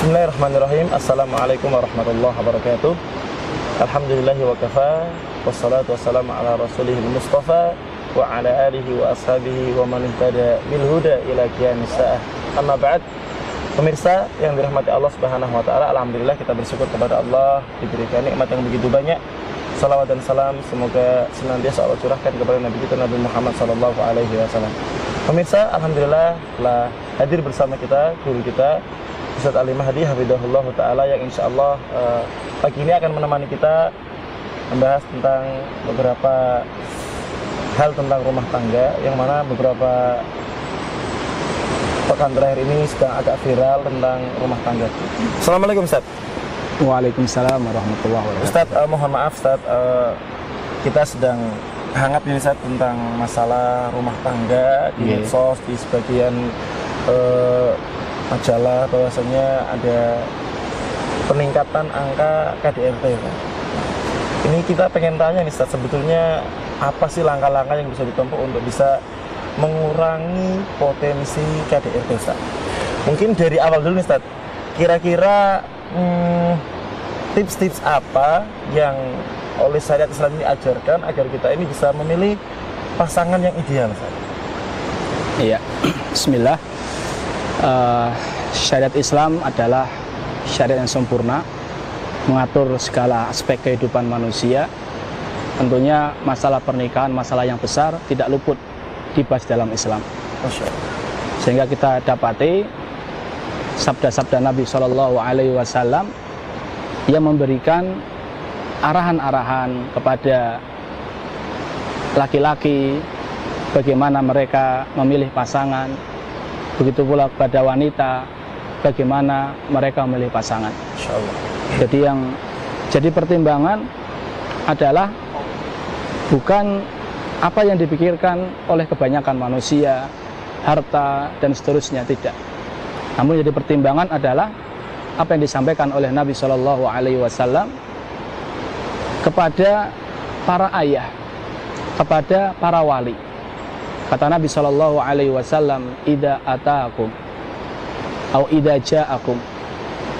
Bismillahirrahmanirrahim. Assalamualaikum warahmatullahi wabarakatuh. Alhamdulillahi wa kafa, wassalatu wassalamu ala rasulihil mustafa wa ala alihi wa ashabihi wa man ihtada bil huda ila qiyamis saah. Amma ba'd. Pemirsa yang dirahmati Allah Subhanahu wa taala, alhamdulillah kita bersyukur kepada Allah diberikan nikmat yang begitu banyak. Salawat dan salam semoga senantiasa Allah curahkan kepada Nabi kita Nabi Muhammad sallallahu alaihi wasallam. Pemirsa, alhamdulillah telah hadir bersama kita guru kita Ustaz Ali Mahdi hafizahullah ta'ala yang insyaallah pagi ini akan menemani kita membahas tentang beberapa hal tentang rumah tangga, yang mana beberapa pekan terakhir ini sedang agak viral tentang rumah tangga. Assalamualaikum Ustaz. Waalaikumsalam warahmatullahi wabarakatuh. Ustaz, mohon maaf Ustaz, kita sedang hangat ini Ustaz tentang masalah rumah tangga di medsos, di sebagian majalah bahwasanya ada peningkatan angka KDRT. Ini kita pengen tanya nih Ustaz, sebetulnya apa sih langkah-langkah yang bisa ditempuh untuk bisa mengurangi potensi KDRT Ustaz? Mungkin dari awal dulu nih Ustaz, kira-kira tips-tips apa yang oleh syariat Islam ini ajarkan agar kita ini bisa memilih pasangan yang ideal Ustaz? Iya, bismillah. Syariat Islam adalah syariat yang sempurna, mengatur segala aspek kehidupan manusia. Tentunya masalah pernikahan, masalah yang besar tidak luput dibahas dalam Islam. Sehingga kita dapati sabda-sabda Nabi SAW yang memberikan arahan-arahan kepada laki-laki bagaimana mereka memilih pasangan. Begitu pula kepada wanita, bagaimana mereka memilih pasangan. Insyaallah. Jadi pertimbangan adalah bukan apa yang dipikirkan oleh kebanyakan manusia, harta dan seterusnya, tidak. Namun jadi pertimbangan adalah apa yang disampaikan oleh Nabi SAW kepada para ayah, kepada para wali. Kata Nabi SAW, "Idza ataakum au idza ja'akum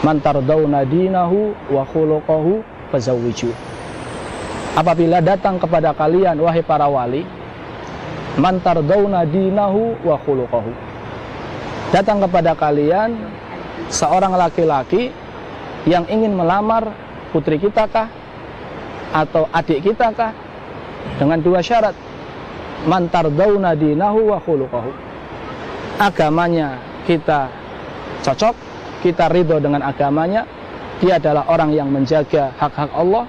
man tardawna dinahu wa khuluquhu fazawwiju." Apabila datang kepada kalian wahai para wali, man tardawna dinahu wa khuluquhu, datang kepada kalian seorang laki-laki yang ingin melamar putri kita kah atau adik kita kah, dengan dua syarat. Man tardawna dinahu wa khuluquhu, agamanya kita cocok, kita ridho dengan agamanya, dia adalah orang yang menjaga hak-hak Allah,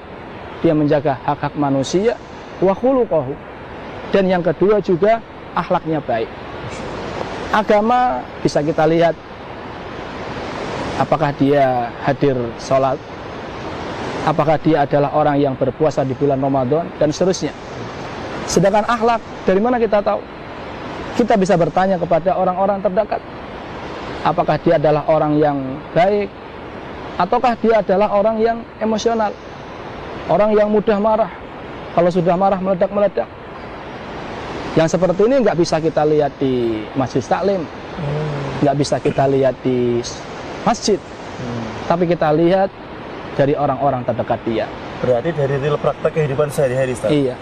dia menjaga hak-hak manusia, wa khuluquhu, dan yang kedua juga akhlaknya baik. Agama bisa kita lihat apakah dia hadir sholat, apakah dia adalah orang yang berpuasa di bulan Ramadan dan seterusnya. Sedangkan akhlak, dari mana kita tahu? Kita bisa bertanya kepada orang-orang terdekat, apakah dia adalah orang yang baik, ataukah dia adalah orang yang emosional, orang yang mudah marah, kalau sudah marah meledak-meledak. Yang seperti ini nggak bisa kita lihat di majelis taklim, nggak bisa kita lihat di masjid, tapi kita lihat dari orang-orang terdekat dia. Berarti dari real praktek kehidupan sehari-hari Ustaz? Iya.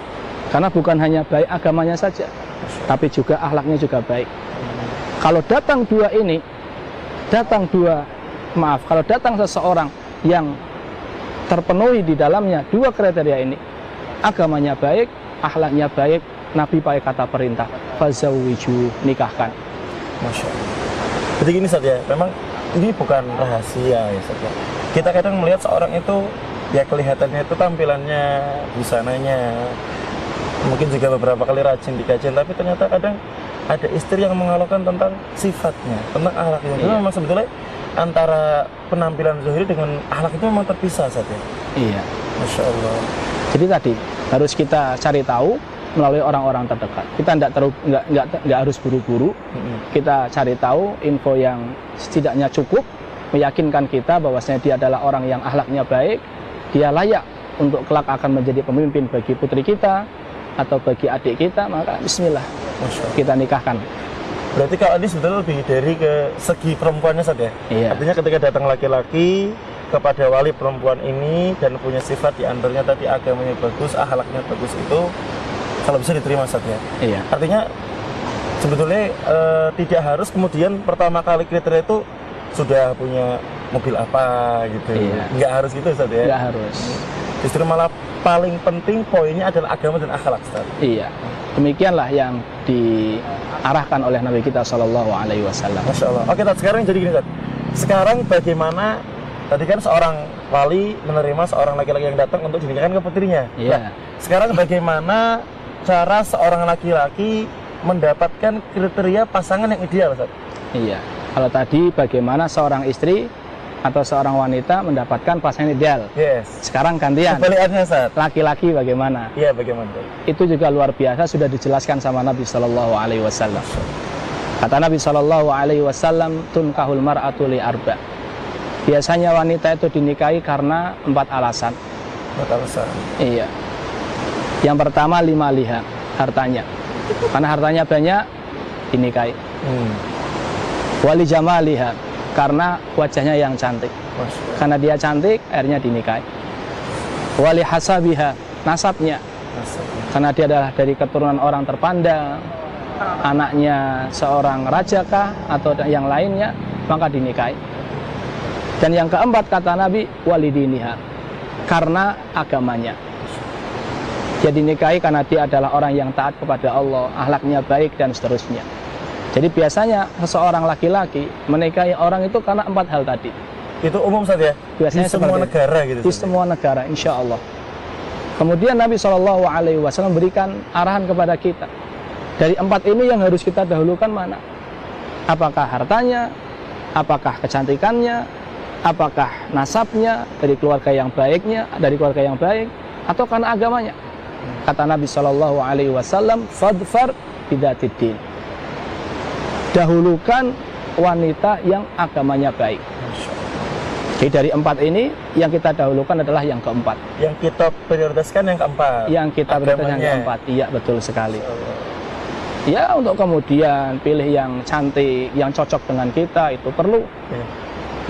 Karena bukan hanya baik agamanya saja, tapi juga akhlaknya juga baik. Kalau datang datang seseorang yang terpenuhi di dalamnya dua kriteria ini, agamanya baik, akhlaknya baik, Nabi pakai kata perintah, fazawwiju, nikahkan. Masya Allah. Jadi gini Ustaz ya, memang ini bukan rahasia ya Ustaz ya. Kita kadang melihat seorang itu, ya kelihatannya itu tampilannya, busananya, mungkin juga beberapa kali rajin di kajian, tapi ternyata kadang ada istri yang mengalahkan tentang sifatnya, tentang akhlaknya. Jadi memang sebetulnya antara penampilan zahiri dengan akhlak itu memang terpisah saja. Iya. Masya Allah. Jadi tadi harus kita cari tahu melalui orang-orang terdekat. Kita nggak harus buru-buru. Kita cari tahu info yang setidaknya cukup meyakinkan kita bahwasanya dia adalah orang yang akhlaknya baik, dia layak untuk kelak akan menjadi pemimpin bagi putri kita atau bagi adik kita, maka bismillah kita nikahkan. Berarti kalau ini sebetulnya lebih dari ke segi perempuannya saja. Iya. Artinya ketika datang laki-laki kepada wali perempuan ini dan punya sifat di antaranya tadi agamanya bagus, akhlaknya bagus, itu kalau bisa diterima saja. Iya. Artinya sebetulnya tidak harus kemudian pertama kali kriteria itu sudah punya mobil apa gitu. Iya. Nggak harus gitu Ustaz ya. Nggak harus. Justru malah paling penting poinnya adalah agama dan akhlak Ustaz. Iya. Demikianlah yang diarahkan oleh Nabi kita Shallallahu Alaihi Wasallam. Masya Allah. Oke, Tad, sekarang jadi gini, Tad. Sekarang bagaimana tadi kan seorang wali menerima seorang laki-laki yang datang untuk dinikahkan ke putrinya. Iya. Sekarang bagaimana cara seorang laki-laki mendapatkan kriteria pasangan yang ideal, Ustaz? Iya. Kalau tadi bagaimana seorang istri atau seorang wanita mendapatkan pasangan ideal. Yes. Sekarang gantian. Kebalikannya, Ustaz. Laki-laki bagaimana? Iya, bagaimana? Itu juga luar biasa, sudah dijelaskan sama Nabi Shallallahu Alaihi Wasallam. Kata Nabi Shallallahu Alaihi Wasallam, tunkahul mar'atu li arba. Biasanya wanita itu dinikahi karena 4 alasan. 4 alasan. Iya. Yang pertama 5 liha, hartanya. Karena hartanya banyak, dinikahi. Wali jamaliha, karena wajahnya yang cantik. Karena dia cantik, akhirnya dinikahi. Wali hasabiha, nasabnya. Karena dia adalah dari keturunan orang terpandang, anaknya seorang raja kah atau yang lainnya, maka dinikahi. Dan yang keempat kata Nabi, walidiniha, karena agamanya. Dia dinikahi karena dia adalah orang yang taat kepada Allah, akhlaknya baik dan seterusnya. Jadi biasanya seseorang laki-laki menikahi orang itu karena 4 hal tadi. Itu umum saja. Biasanya di semua negara gitu. Di semua negara, insya Allah. Kemudian Nabi Shallallahu Alaihi Wasallam memberikan arahan kepada kita. Dari 4 ini yang harus kita dahulukan mana? Apakah hartanya? Apakah kecantikannya? Apakah nasabnya dari keluarga yang baiknya, dari keluarga yang baik, atau karena agamanya? Kata Nabi Shallallahu Alaihi Wasallam, fadfar bidatid. Dahulukan wanita yang agamanya baik. Jadi dari 4 ini yang kita dahulukan adalah yang keempat. Yang kita prioritaskan yang keempat. Yang kita prioritaskan yang keempat. Iya, betul sekali. Ya, untuk kemudian pilih yang cantik, yang cocok dengan kita itu perlu.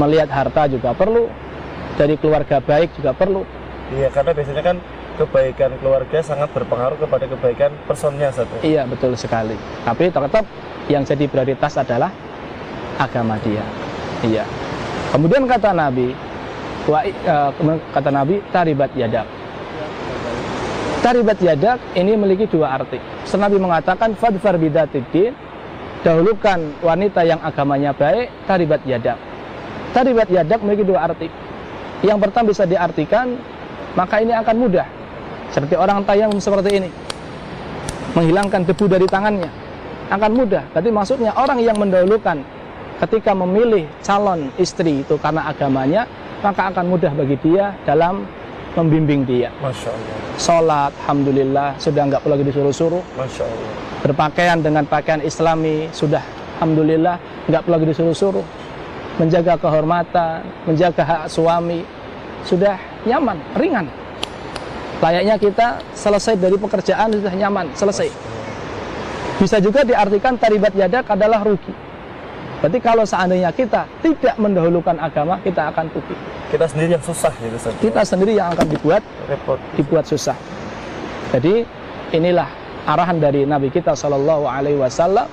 Melihat harta juga perlu. Dari keluarga baik juga perlu. Iya, karena biasanya kan kebaikan keluarga sangat berpengaruh kepada kebaikan personnya satu. Iya, betul sekali. Tapi tetap yang jadi prioritas adalah agama dia. Iya. Kemudian kata Nabi, taribat yadak. Taribat yadak ini memiliki 2 arti. Nabi mengatakan fadfar bidatid, dahulukan wanita yang agamanya baik, taribat yadak. Taribat yadak memiliki 2 arti. Yang pertama bisa diartikan, maka ini akan mudah. Seperti orang tayamum seperti ini, menghilangkan debu dari tangannya, akan mudah. Berarti maksudnya orang yang mendahulukan ketika memilih calon istri itu karena agamanya, maka akan mudah bagi dia dalam membimbing dia. Masya Allah. Sholat, alhamdulillah, sudah nggak perlu lagi disuruh-suruh. Masya Allah. Berpakaian dengan pakaian Islami, sudah alhamdulillah, nggak perlu lagi disuruh-suruh. Menjaga kehormatan, menjaga hak suami, sudah nyaman, ringan. Layaknya kita selesai dari pekerjaan, sudah nyaman, selesai. Bisa juga diartikan taribat yadak adalah rugi. Berarti kalau seandainya kita tidak mendahulukan agama, kita akan rugi. Kita sendiri yang susah gitu. Kita sendiri yang akan dibuat susah. Jadi inilah arahan dari Nabi kita Shallallahu Alaihi Wasallam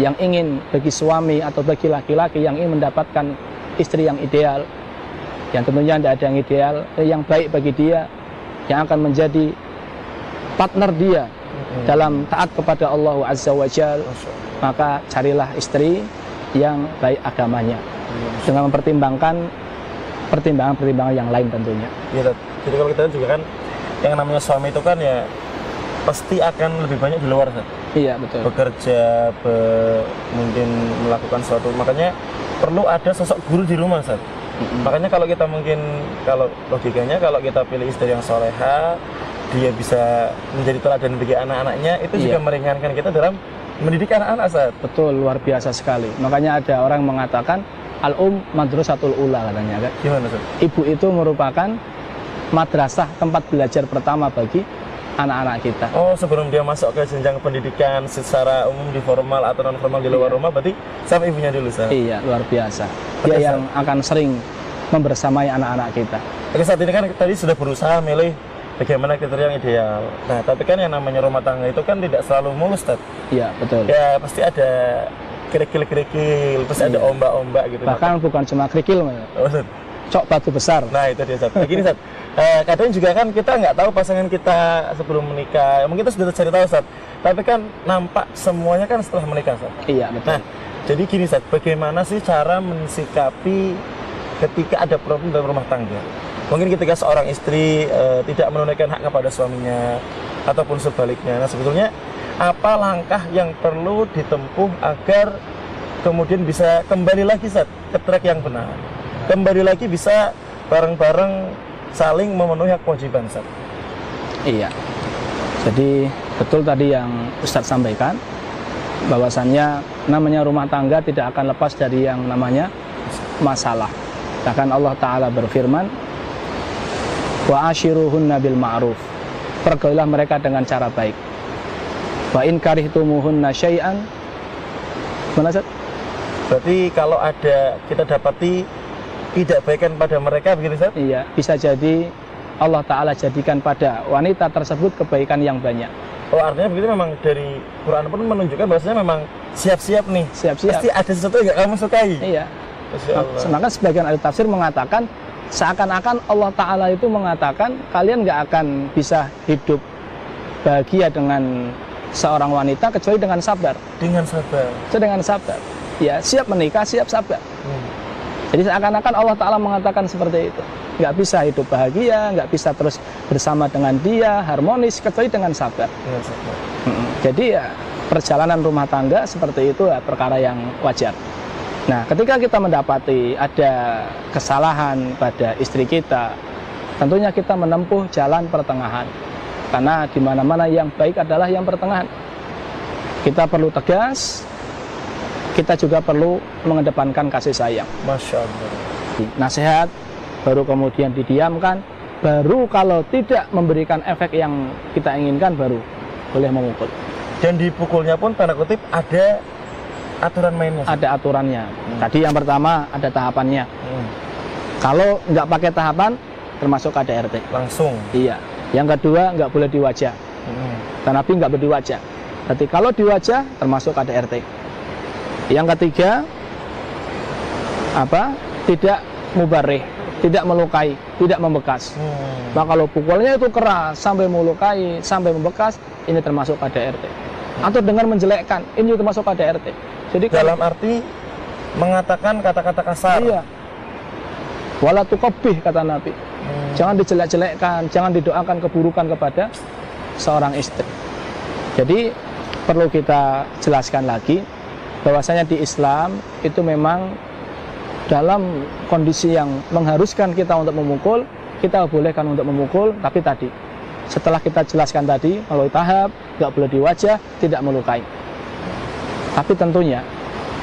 yang ingin bagi suami atau bagi laki-laki yang ingin mendapatkan istri yang ideal, yang tentunya tidak ada yang ideal, yang baik bagi dia, yang akan menjadi partner dia dalam taat kepada Allah Azza wa Jalla. Maka carilah istri yang baik agamanya dengan mempertimbangkan pertimbangan-pertimbangan yang lain tentunya. Iya, jadi kalau kita juga kan yang namanya suami itu kan ya pasti akan lebih banyak di luar kan? Iya, betul. Bekerja, mungkin melakukan sesuatu. Makanya perlu ada sosok guru di rumah, Ustaz. Makanya kalau kita mungkin, kalau logikanya kalau kita pilih istri yang soleha, dia bisa menjadi teladan bagi anak-anaknya, itu juga meringankan kita dalam mendidik anak-anak, Ustaz. Betul, luar biasa sekali. Makanya ada orang mengatakan al-um madrasatul ula katanya kan. Gimana, Ustaz? Ibu itu merupakan madrasah, tempat belajar pertama bagi anak-anak kita. Oh, sebelum dia masuk ke jenjang pendidikan secara umum di formal atau non formal di luar rumah, berarti sama ibunya dulu, Ustaz? Iya, luar biasa. Dia yang akan sering membersamai anak-anak kita. Oke, saat ini kan tadi sudah berusaha milih bagaimana kriteria yang ideal. Nah, tapi kan yang namanya rumah tangga itu kan tidak selalu mulus, Ustaz. Iya, betul. Ya, pasti ada kerikil-kerikil, terus ada ombak-ombak gitu. Bahkan bukan cuma kerikil, Ustaz. Cok batu besar. Nah, itu dia, Ustaz. Begini, Ustaz. Kadang juga kan kita nggak tahu pasangan kita sebelum menikah. Mungkin kita sudah cari tahu, Ustaz. Tapi kan nampak semuanya kan setelah menikah, Ustaz. Iya, betul. Nah, jadi gini, Ustaz. Bagaimana sih cara mensikapi ketika ada problem dalam rumah tangga? Mungkin ketika seorang istri tidak menunaikan hak kepada suaminya ataupun sebaliknya. Nah, sebetulnya apa langkah yang perlu ditempuh agar kemudian bisa kembali lagi, Ustaz, ke track yang benar? Kembali lagi bisa bareng-bareng saling memenuhi hak kewajiban, Ustaz. Iya. Jadi betul tadi yang Ustadz sampaikan, bahwasannya namanya rumah tangga tidak akan lepas dari yang namanya masalah. Bahkan Allah Ta'ala berfirman, wa ashiruhunna bil ma'ruf, pergaulilah mereka dengan cara baik. Wa in karihtumuhunna syai'an, mana, Ustaz? Berarti kalau ada kita dapati tidak baikan pada mereka, begitu, Ustaz? Iya, bisa jadi Allah Ta'ala jadikan pada wanita tersebut kebaikan yang banyak. Oh, artinya begitu, memang dari Quran pun menunjukkan bahwasanya memang siap-siap nih. Siap-siap. Pasti ada sesuatu yang gak kamu sukai. Iya. Masya Maka sebagian ahli tafsir mengatakan seakan-akan Allah Ta'ala itu mengatakan kalian nggak akan bisa hidup bahagia dengan seorang wanita kecuali dengan sabar. Dengan sabar. Itu dengan sabar. Ya, siap menikah, siap sabar. Jadi seakan-akan Allah Ta'ala mengatakan seperti itu. Nggak bisa hidup bahagia, nggak bisa terus bersama dengan dia, harmonis, kecuali dengan sabar. Dengan sabar. Jadi ya, perjalanan rumah tangga seperti itu ya, perkara yang wajar. Nah, ketika kita mendapati ada kesalahan pada istri kita, tentunya kita menempuh jalan pertengahan. Karena di mana-mana yang baik adalah yang pertengahan. Kita perlu tegas, kita juga perlu mengedepankan kasih sayang. Masya Allah. Nasihat, baru kemudian didiamkan, baru kalau tidak memberikan efek yang kita inginkan, baru boleh memukul. Dan dipukulnya pun tanda kutip ada aturan mainnya. Ada aturannya. Tadi yang pertama ada tahapannya. Kalau nggak pakai tahapan, termasuk KDRT. Langsung. Iya. Yang kedua, nggak boleh diwajah. Dan Nabi nggak berdiwajah. Berarti kalau diwajah, termasuk KDRT. Yang ketiga, tidak mubarih, tidak melukai, tidak membekas. Maka kalau pukulnya itu keras sampai melukai, sampai membekas, ini termasuk KDRT. Atau dengan menjelekkan, ini termasuk KDRT. Jadi dalam arti mengatakan kata-kata kasar. Iya. Wala tuqabbih, kata Nabi. Jangan dijelek-jelekkan, jangan didoakan keburukan kepada seorang istri. Jadi perlu kita jelaskan lagi bahwasanya di Islam itu memang dalam kondisi yang mengharuskan kita untuk memukul, kita bolehkan untuk memukul, tapi tadi setelah kita jelaskan tadi melalui tahap, nggak boleh diwajah, tidak melukai. Tapi tentunya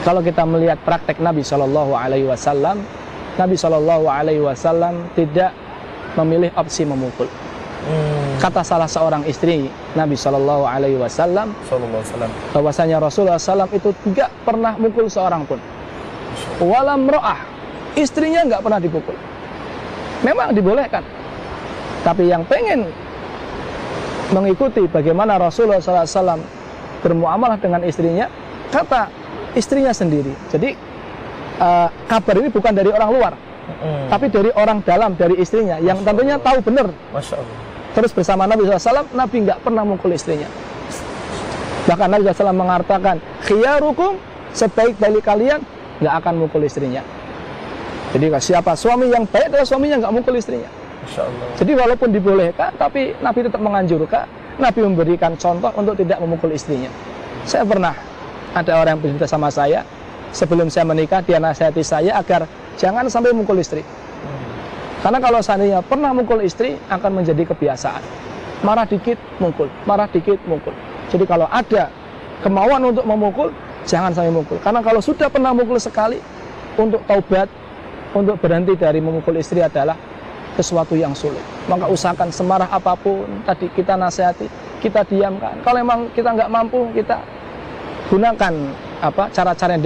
kalau kita melihat praktek Nabi Shallallahu Alaihi Wasallam, Nabi Shallallahu Alaihi Wasallam tidak memilih opsi memukul. Kata salah seorang istri Nabi Shallallahu Alaihi Wasallam, bahwasanya Rasulullah SAW itu tidak pernah mukul seorang pun. Walam ro'ah, istrinya nggak pernah dipukul. Memang dibolehkan, tapi yang pengen mengikuti bagaimana Rasulullah SAW bermuamalah dengan istrinya, kata istrinya sendiri. Jadi kabar ini bukan dari orang luar, tapi dari orang dalam, dari istrinya yang tentunya tahu benar. Masya Allah. Terus bersama Nabi SAW, Nabi nggak pernah mukul istrinya. Bahkan Nabi SAW mengatakan, khiyarukum, sebaik dari kalian nggak akan mukul istrinya. Jadi siapa suami yang baik adalah suaminya nggak mukul istrinya. Masya Allah. Jadi walaupun dibolehkan, tapi Nabi tetap menganjurkan. Nabi memberikan contoh untuk tidak memukul istrinya. Saya pernah ada orang yang bercerita sama saya, sebelum saya menikah dia nasihati saya agar jangan sampai mukul istri. Karena kalau seandainya pernah mukul istri akan menjadi kebiasaan. Marah dikit mukul, marah dikit mukul. Jadi kalau ada kemauan untuk memukul, jangan sampai mukul. Karena kalau sudah pernah mukul sekali, untuk taubat, untuk berhenti dari memukul istri adalah sesuatu yang sulit. Maka usahakan semarah apapun tadi kita nasihati, kita diamkan. Kalau memang kita nggak mampu, kita gunakan cara-cara yang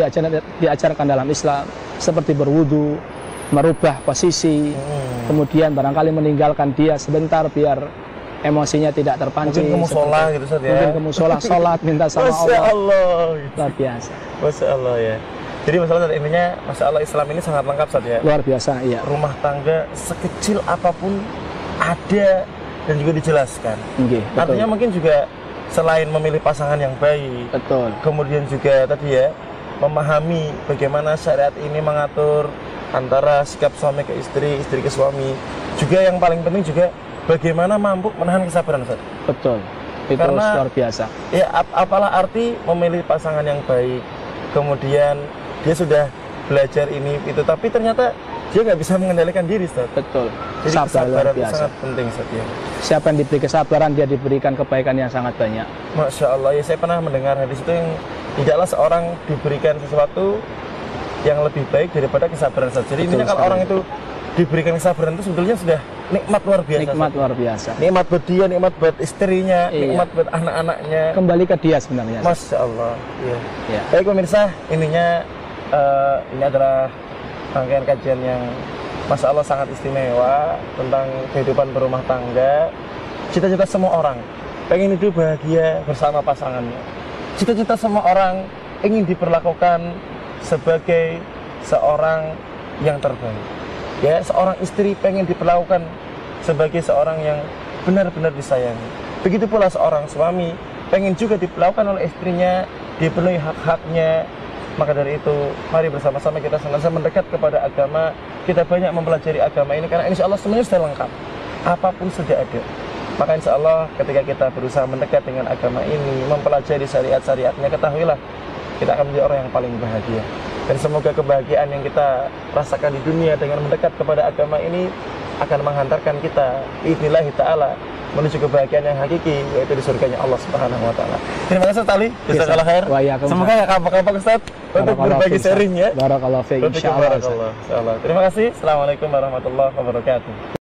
diajarkan dalam Islam, seperti berwudu, merubah posisi, kemudian barangkali meninggalkan dia sebentar biar emosinya tidak terpancing. Mungkin ke musola gitu Ustaz ya. Mungkin ke musola, sholat, minta sama Masya Allah. Allah. Luar biasa. Masya Allah ya. Jadi masalah dari intinya, Masya Allah Islam ini sangat lengkap Ustaz ya. Luar biasa, iya. Rumah tangga sekecil apapun ada dan juga dijelaskan. Nggih, betul. Artinya mungkin juga selain memilih pasangan yang baik, Betul. kemudian juga tadi ya memahami bagaimana syariat ini mengatur antara sikap suami ke istri, istri ke suami. Juga yang paling penting juga bagaimana mampu menahan kesabaran Ustaz. Betul. Itu Karena luar biasa. ya apalah arti memilih pasangan yang baik, kemudian dia sudah belajar ini itu, tapi ternyata dia nggak bisa mengendalikan diri Ustaz. Betul. Jadi Sabar luar kesabaran itu biasa. sangat penting Ustaz ya. Siapa yang diberi kesabaran, dia diberikan kebaikan yang sangat banyak. Masya Allah ya, saya pernah mendengar hadis itu yang tidaklah seorang diberikan sesuatu yang lebih baik daripada kesabaran Ustaz. Jadi intinya kalau orang itu diberikan kesabaran itu sebetulnya sudah nikmat luar biasa. Nikmat Ustaz. luar biasa. Nikmat buat dia, nikmat buat istrinya, Iya. nikmat buat anak-anaknya. Kembali ke dia sebenarnya. Masya Allah. Ya. Ya. Baik pemirsa, intinya ini adalah rangkaian kajian yang Masya Allah sangat istimewa tentang kehidupan berumah tangga. Cita-cita semua orang pengen hidup bahagia bersama pasangannya. Cita-cita semua orang ingin diperlakukan sebagai seorang yang terbaik. Ya, seorang istri pengen diperlakukan sebagai seorang yang benar-benar disayangi. Begitu pula seorang suami pengen juga diperlakukan oleh istrinya, dipenuhi hak-haknya. Maka dari itu, mari bersama-sama kita senantiasa mendekat kepada agama. Kita banyak mempelajari agama ini karena insya Allah semuanya sudah lengkap. Apapun sudah ada. Maka insya Allah ketika kita berusaha mendekat dengan agama ini, mempelajari syariat-syariatnya, ketahuilah kita akan menjadi orang yang paling bahagia. Dan semoga kebahagiaan yang kita rasakan di dunia dengan mendekat kepada agama ini akan menghantarkan kita biidznillah ta'ala menuju kebahagiaan yang hakiki, yaitu di surganya Allah Subhanahu wa taala. Terima kasih Ustaz Ali. Jazakallahu khair. Semoga enggak kapok-kapok Ustaz untuk berbagi sharing ya. Barakallahu fiik, insyaallah. Insyaallah. Terima kasih. Assalamualaikum warahmatullahi wabarakatuh.